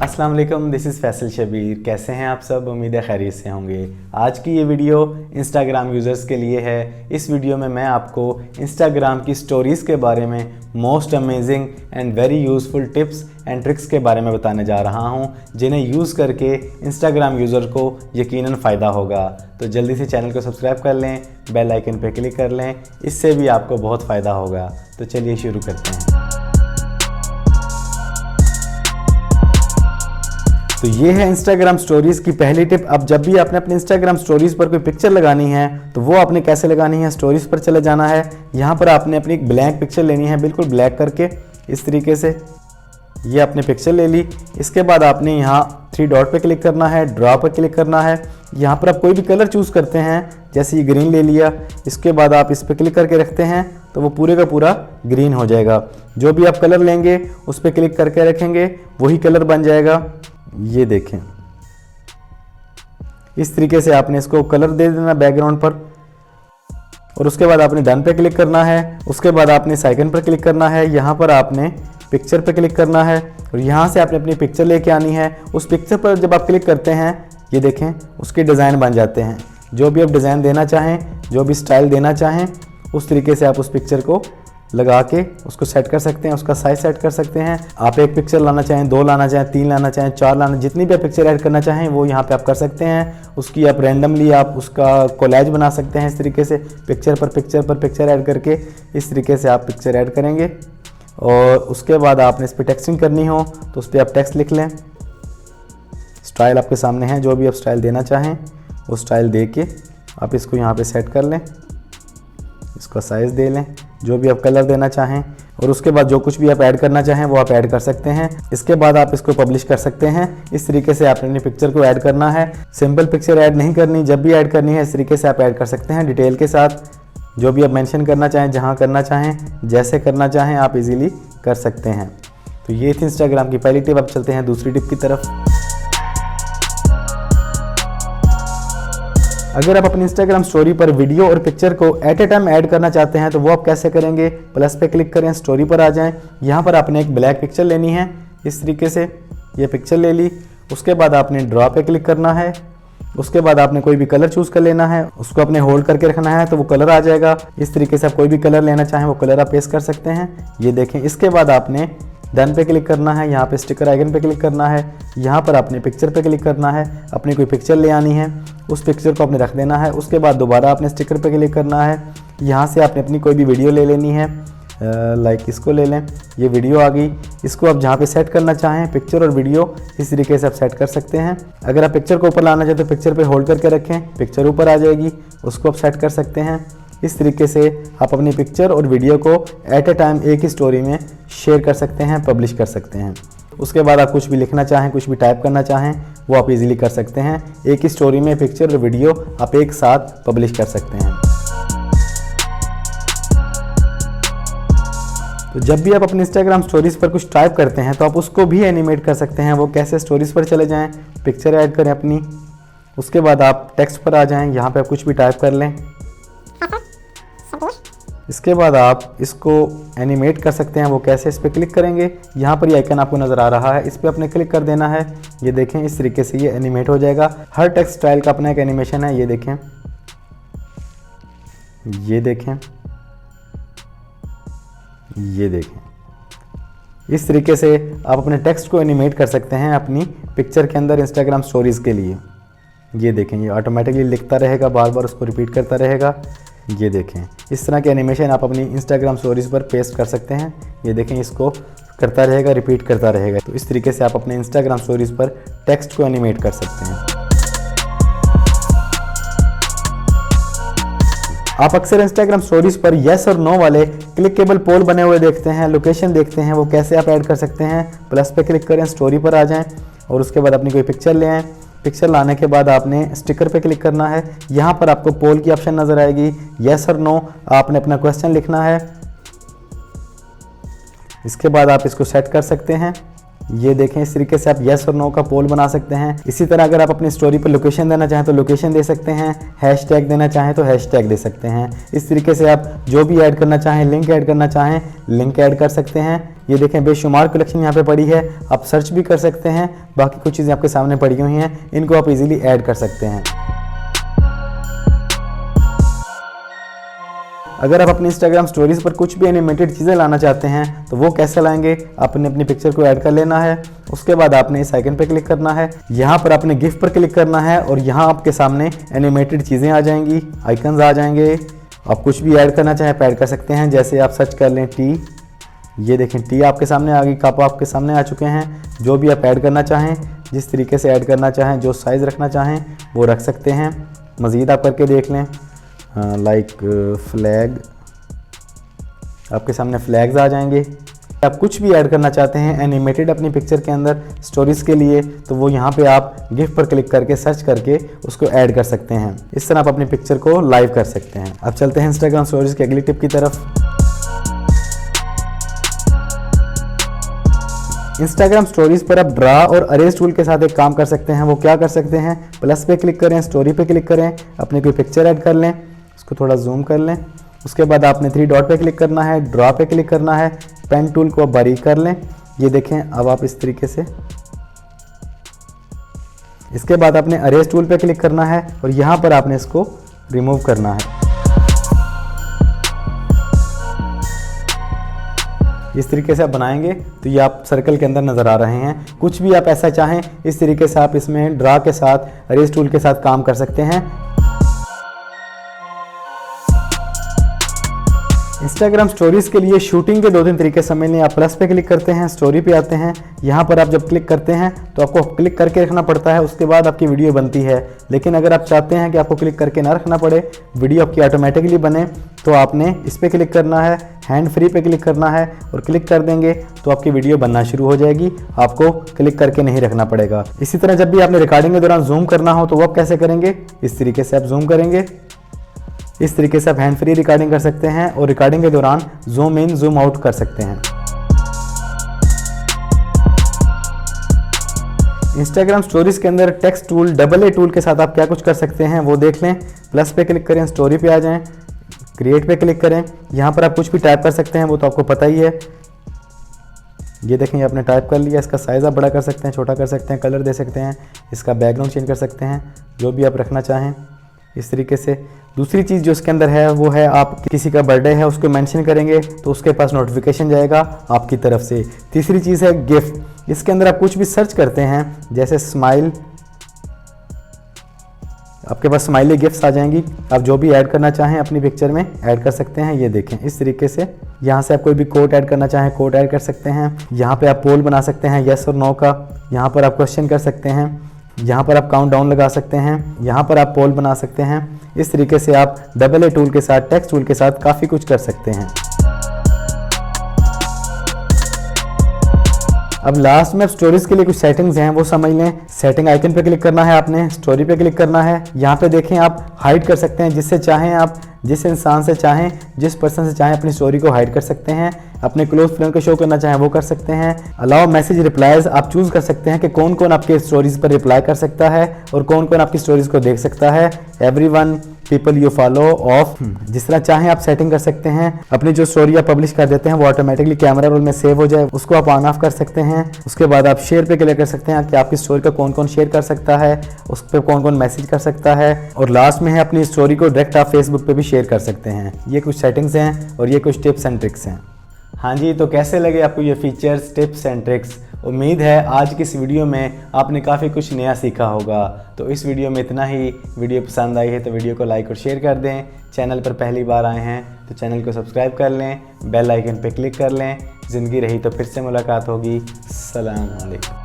अस्सलाम वालेकुम, this is Faisal Shabir. कैसे हैं आप सब? उम्मीद है खैरियत से होंगे। आज की ये वीडियो इंस्टाग्राम यूज़र्स के लिए है। इस वीडियो में मैं आपको इंस्टाग्राम की स्टोरीज़ के बारे में most amazing and very useful tips and tricks के बारे में बताने जा रहा हूँ, जिन्हें यूज़ करके इंस्टाग्राम यूज़र को यकीनन फ़ायदा होगा। तो जल्दी से चैनल को सब्सक्राइब कर लें, बेल आइकन पर क्लिक कर लें, इससे भी आपको बहुत फ़ायदा होगा। तो चलिए शुरू करते हैं। तो ये है इंस्टाग्राम स्टोरीज़ की पहली टिप। अब जब भी आपने अपने इंस्टाग्राम स्टोरीज़ पर कोई पिक्चर लगानी है तो वो आपने कैसे लगानी है, स्टोरीज़ पर चले जाना है। यहाँ पर आपने अपनी एक ब्लैंक पिक्चर लेनी है, बिल्कुल ब्लैक करके इस तरीके से ये आपने पिक्चर ले ली। इसके बाद आपने यहाँ 3 डॉट पे क्लिक करना है, ड्रॉ पर क्लिक करना है। यहाँ पर आप कोई भी कलर चूज़ करते हैं, जैसे ये ग्रीन ले लिया। इसके बाद आप इस पर क्लिक करके रखते हैं तो वो पूरे का पूरा ग्रीन हो जाएगा। जो भी आप कलर लेंगे उस पर क्लिक करके रखेंगे, वही कलर बन जाएगा। ये देखें, इस तरीके से आपने इसको कलर दे देना बैकग्राउंड पर और उसके बाद आपने डन पे क्लिक करना है। उसके बाद आपने इस आइकन पर क्लिक करना है, यहाँ पर आपने पिक्चर पे क्लिक करना है और यहाँ से आपने अपनी पिक्चर लेके आनी है। उस पिक्चर पर जब आप क्लिक करते हैं, ये देखें उसके डिज़ाइन बन जाते हैं। जो भी आप डिज़ाइन देना चाहें, जो भी स्टाइल देना चाहें, उस तरीके से आप उस पिक्चर को लगा के उसको सेट कर सकते हैं, उसका साइज सेट कर सकते हैं। आप एक पिक्चर लाना चाहें, 2 लाना चाहें, 3 लाना चाहें, 4 लाना, जितनी भी आप पिक्चर ऐड करना चाहें वो यहाँ पे आप कर सकते हैं। उसकी आप रैंडमली आप उसका कोलैज बना सकते हैं। इस तरीके से पिक्चर पर पिक्चर ऐड करके इस तरीके से आप पिक्चर ऐड करेंगे। और उसके बाद आपने इस पर टेक्सटिंग करनी हो तो उस पर आप टेक्स्ट लिख लें। स्टाइल आपके सामने है, जो भी आप स्टाइल देना चाहें वो स्टाइल दे के आप इसको यहाँ पर सेट कर लें, इसका साइज़ दे लें, जो भी आप कलर देना चाहें और उसके बाद जो कुछ भी आप ऐड करना चाहें वो आप ऐड कर सकते हैं। इसके बाद आप इसको पब्लिश कर सकते हैं। इस तरीके से आपने अपनी पिक्चर को ऐड करना है। सिंपल पिक्चर ऐड नहीं करनी, जब भी ऐड करनी है इस तरीके से आप ऐड कर सकते हैं डिटेल के साथ। जो भी आप मेंशन करना चाहें, जहां करना चाहें, जैसे करना चाहें आप इजीली कर सकते हैं। तो ये थी इंस्टाग्राम की पहली टिप। अब चलते हैं दूसरी टिप की तरफ। अगर आप अपनी इंस्टाग्राम स्टोरी पर वीडियो और पिक्चर को एट ए टाइम ऐड करना चाहते हैं तो वो आप कैसे करेंगे? प्लस पे क्लिक करें, स्टोरी पर आ जाएं। यहाँ पर आपने एक ब्लैक पिक्चर लेनी है, इस तरीके से ये पिक्चर ले ली। उसके बाद आपने ड्रॉ पे क्लिक करना है। उसके बाद आपने कोई भी कलर चूज़ कर लेना है, उसको अपने होल्ड करके रखना है तो वो कलर आ जाएगा। इस तरीके से आप कोई भी कलर लेना चाहें वो कलर आप पेस्ट कर सकते हैं। ये देखें। इसके बाद आपने डन पे क्लिक करना है, यहाँ पे स्टिकर आइकन पे क्लिक करना है। यहाँ पर आपने पिक्चर पे क्लिक करना है, अपनी कोई पिक्चर ले आनी है, उस पिक्चर को आपने रख देना है। उसके बाद दोबारा आपने स्टिकर पे क्लिक करना है। यहाँ से आपने अपनी कोई भी वीडियो ले लेनी है, लाइक इसको ले लें, ये वीडियो आ गई। इसको आप जहाँ पे सेट करना चाहें पिक्चर और वीडियो इस तरीके से आप सेट कर सकते हैं। अगर आप पिक्चर को ऊपर लाना चाहें तो पिक्चर पे होल्ड करके रखें, पिक्चर ऊपर आ जाएगी, उसको आप सेट कर सकते हैं। इस तरीके से आप अपनी पिक्चर और वीडियो को एट ए टाइम एक ही स्टोरी में शेयर कर सकते हैं, पब्लिश कर सकते हैं। उसके बाद आप कुछ भी लिखना चाहें, कुछ भी टाइप करना चाहें वो आप इजीली कर सकते हैं। एक ही स्टोरी में पिक्चर और वीडियो आप एक साथ पब्लिश कर सकते हैं। तो जब भी आप अपने इंस्टाग्राम स्टोरीज़ पर कुछ टाइप करते हैं तो आप उसको भी एनिमेट कर सकते हैं। वो कैसे? स्टोरीज़ पर चले जाएं, पिक्चर ऐड करें अपनी, उसके बाद आप टेक्स्ट पर आ जाएं, यहाँ पे आप कुछ भी टाइप कर लें। इसके बाद आप इसको एनिमेट कर सकते हैं। वो कैसे? इस पर क्लिक करेंगे, यहाँ पर ये आइकन आपको नज़र आ रहा है, इस पर आपने क्लिक कर देना है। ये देखें, इस तरीके से ये एनिमेट हो जाएगा। हर टेक्स्ट स्टाइल का अपना एक एनिमेशन है। ये देखें, ये देखें, ये देखें। इस तरीके से आप अपने टेक्स्ट को एनिमेट कर सकते हैं अपनी पिक्चर के अंदर इंस्टाग्राम स्टोरीज़ के लिए। ये देखें, ये ऑटोमेटिकली लिखता रहेगा, बार बार उसको रिपीट करता रहेगा। ये देखें, इस तरह के एनिमेशन आप अपनी इंस्टाग्राम स्टोरीज़ पर पेस्ट कर सकते हैं। ये देखें, इसको करता रहेगा, रिपीट करता रहेगा। तो इस तरीके से आप अपने इंस्टाग्राम स्टोरीज़ पर टेक्स्ट को एनिमेट कर सकते हैं। आप अक्सर इंस्टाग्राम स्टोरीज़ पर येस और नो वाले क्लिकेबल पोल बने हुए देखते हैं, लोकेशन देखते हैं। वो कैसे आप ऐड कर सकते हैं? प्लस पे क्लिक करें, स्टोरी पर आ जाएं और उसके बाद अपनी कोई पिक्चर ले आएँ। पिक्चर लाने के बाद आपने स्टिकर पे क्लिक करना है। यहाँ पर आपको पोल की ऑप्शन नज़र आएगी, येस और नो। आपने अपना क्वेश्चन लिखना है, इसके बाद आप इसको सेट कर सकते हैं। ये देखें, इस तरीके से आप येस और नो का पोल बना सकते हैं। इसी तरह अगर आप अपनी स्टोरी पर लोकेशन देना चाहें तो लोकेशन दे सकते हैं, हैशटैग देना चाहें तो हैशटैग दे सकते हैं। इस तरीके से आप जो भी ऐड करना चाहें, लिंक ऐड करना चाहें, लिंक ऐड कर सकते हैं। ये देखें, बेशुमार कलेक्शन यहाँ पे पड़ी है, आप सर्च भी कर सकते हैं। बाकी कुछ चीज़ें आपके सामने पड़ी हुई हैं, इनको आप इजीली ऐड कर सकते हैं। अगर आप अपनी इंस्टाग्राम स्टोरीज पर कुछ भी एनिमेटेड चीज़ें लाना चाहते हैं तो वो कैसे लाएंगे, आपने अपनी पिक्चर को ऐड कर लेना है। उसके बाद आपने इस आइकन पर क्लिक करना है, यहाँ पर आपने गिफ पर क्लिक करना है और यहाँ आपके सामने एनिमेटेड चीज़ें आ जाएंगी, आइकन्स आ जाएंगे। आप कुछ भी ऐड करना चाहें ऐड कर सकते हैं। जैसे आप सर्च कर लें टी, ये देखें टी आपके सामने आ गई, कप आपके सामने आ चुके हैं। जो भी आप ऐड करना चाहें, जिस तरीके से ऐड करना चाहें, जो साइज़ रखना चाहें वो रख सकते हैं। मज़ीद आप करके देख लें, लाइक फ्लैग, आपके सामने फ्लैग्स आ जाएंगे। आप कुछ भी ऐड करना चाहते हैं एनिमेटेड अपनी पिक्चर के अंदर स्टोरीज़ के लिए तो वो यहाँ पे आप गिफ्ट पर क्लिक करके सर्च करके उसको ऐड कर सकते हैं। इस तरह आप अपनी पिक्चर को लाइव कर सकते हैं। अब चलते हैं इंस्टाग्राम स्टोरीज़ की अगली टिप की तरफ। इंस्टाग्राम स्टोरीज पर आप ड्रा और अरेज टूल के साथ एक काम कर सकते हैं। वो क्या कर सकते हैं, प्लस पे क्लिक करें, स्टोरी पे क्लिक करें, अपनी कोई पिक्चर ऐड कर लें, उसको थोड़ा जूम कर लें। उसके बाद आपने 3 डॉट पे क्लिक करना है, ड्रा पे क्लिक करना है, पेन टूल को आप बारीक कर लें। ये देखें, अब आप इस तरीके से, इसके बाद आपने अरेज टूल पे क्लिक करना है और यहाँ पर आपने इसको रिमूव करना है। इस तरीके से आप बनाएंगे तो ये आप सर्कल के अंदर नज़र आ रहे हैं। कुछ भी आप ऐसा चाहें इस तरीके से आप इसमें ड्रा के साथ, अरेज टूल के साथ काम कर सकते हैं। इंस्टाग्राम स्टोरीज़ के लिए शूटिंग के 2-3 तरीके समझ लें। आप प्लस पे क्लिक करते हैं, स्टोरी पे आते हैं। यहाँ पर आप जब क्लिक करते हैं तो आपको क्लिक करके रखना पड़ता है, उसके बाद आपकी वीडियो बनती है। लेकिन अगर आप चाहते हैं कि आपको क्लिक करके ना रखना पड़े, वीडियो आपकी ऑटोमेटिकली बने, तो आपने इस पर क्लिक करना है, हैंड फ्री पे क्लिक करना है और क्लिक कर देंगे तो आपकी वीडियो बनना शुरू हो जाएगी। आपको क्लिक करके नहीं रखना पड़ेगा। इसी तरह जब भी आपने रिकॉर्डिंग के दौरान जूम करना हो तो वो आप कैसे करेंगे, इस तरीके से आप जूम करेंगे। इस तरीके से आप हैंड फ्री रिकॉर्डिंग कर सकते हैं और रिकॉर्डिंग के दौरान जूम इन जूम आउट कर सकते हैं। इंस्टाग्राम स्टोरीज के अंदर टेक्स्ट टूल, AA टूल के साथ आप क्या कुछ कर सकते हैं वो देख लें। प्लस पे क्लिक करें, स्टोरी पे आ जाएं, क्रिएट पे क्लिक करें। यहाँ पर आप कुछ भी टाइप कर सकते हैं, वो तो आपको पता ही है। ये देखें, ये आपने टाइप कर लिया। इसका साइज़ आप बड़ा कर सकते हैं, छोटा कर सकते हैं, कलर दे सकते हैं, इसका बैकग्राउंड चेंज कर सकते हैं, जो भी आप रखना चाहें इस तरीके से। दूसरी चीज़ जो इसके अंदर है वो है, आप किसी का बर्थडे है उसको मेंशन करेंगे तो उसके पास नोटिफिकेशन जाएगा आपकी तरफ से। तीसरी चीज़ है गिफ्ट। इसके अंदर आप कुछ भी सर्च करते हैं, जैसे स्माइल, आपके पास स्माइली गिफ्ट्स आ जाएंगी। आप जो भी ऐड करना चाहें अपनी पिक्चर में ऐड कर सकते हैं। ये देखें, इस तरीके से यहाँ से आप कोई भी कोड ऐड करना चाहें कोड ऐड कर सकते हैं। यहाँ पे आप पोल बना सकते हैं येस और नो का। यहाँ पर आप क्वेश्चन कर सकते हैं, यहाँ पर आप काउंट डाउन लगा सकते हैं, यहाँ पर आप पोल बना सकते हैं। इस तरीके से आप AA टूल के साथ, टेक्स्ट टूल के साथ काफ़ी कुछ कर सकते हैं। अब लास्ट में स्टोरीज के लिए कुछ सेटिंग्स हैं वो समझ लें। सेटिंग आइकन पे क्लिक करना है आपने, स्टोरी पे क्लिक करना है। यहाँ पे देखें, आप हाइड कर सकते हैं, जिससे चाहें आप, जिस इंसान से चाहें, जिस पर्सन से चाहें अपनी स्टोरी को हाइड कर सकते हैं। अपने क्लोज फ्रेंड को शो करना चाहें वो कर सकते हैं। अलाउ मैसेज रिप्लाईज, आप चूज़ कर सकते हैं कि कौन कौन आपके स्टोरीज पर रिप्लाई कर सकता है और कौन कौन आपकी स्टोरीज को देख सकता है। Everyone, people you follow, of, जिस तरह चाहें आप सेटिंग कर सकते हैं। अपनी जो स्टोरी आप पब्लिश कर देते हैं वो ऑटोमेटिकली कैमरा रोल में सेव हो जाए, उसको आप ऑन ऑफ कर सकते हैं। उसके बाद आप शेयर पे क्लिक कर सकते हैं कि आपकी स्टोरी को कौन कौन शेयर कर सकता है, उस पर कौन कौन मैसेज कर सकता है। और लास्ट में है, अपनी स्टोरी को डायरेक्ट आप फेसबुक पे भी शेयर कर सकते हैं। ये कुछ सेटिंग्स हैं और ये कुछ टिप्स एंड ट्रिक्स हैं। हाँ जी, तो कैसे लगे आपको ये फीचर्स, टिप्स एंड ट्रिक्स। उम्मीद है आज की इस वीडियो में आपने काफ़ी कुछ नया सीखा होगा। तो इस वीडियो में इतना ही। वीडियो पसंद आई है तो वीडियो को लाइक और शेयर कर दें। चैनल पर पहली बार आए हैं तो चैनल को सब्सक्राइब कर लें, बेल आइकन पर क्लिक कर लें। ज़िंदगी रही तो फिर से मुलाकात होगी। सलाम अलैकुम।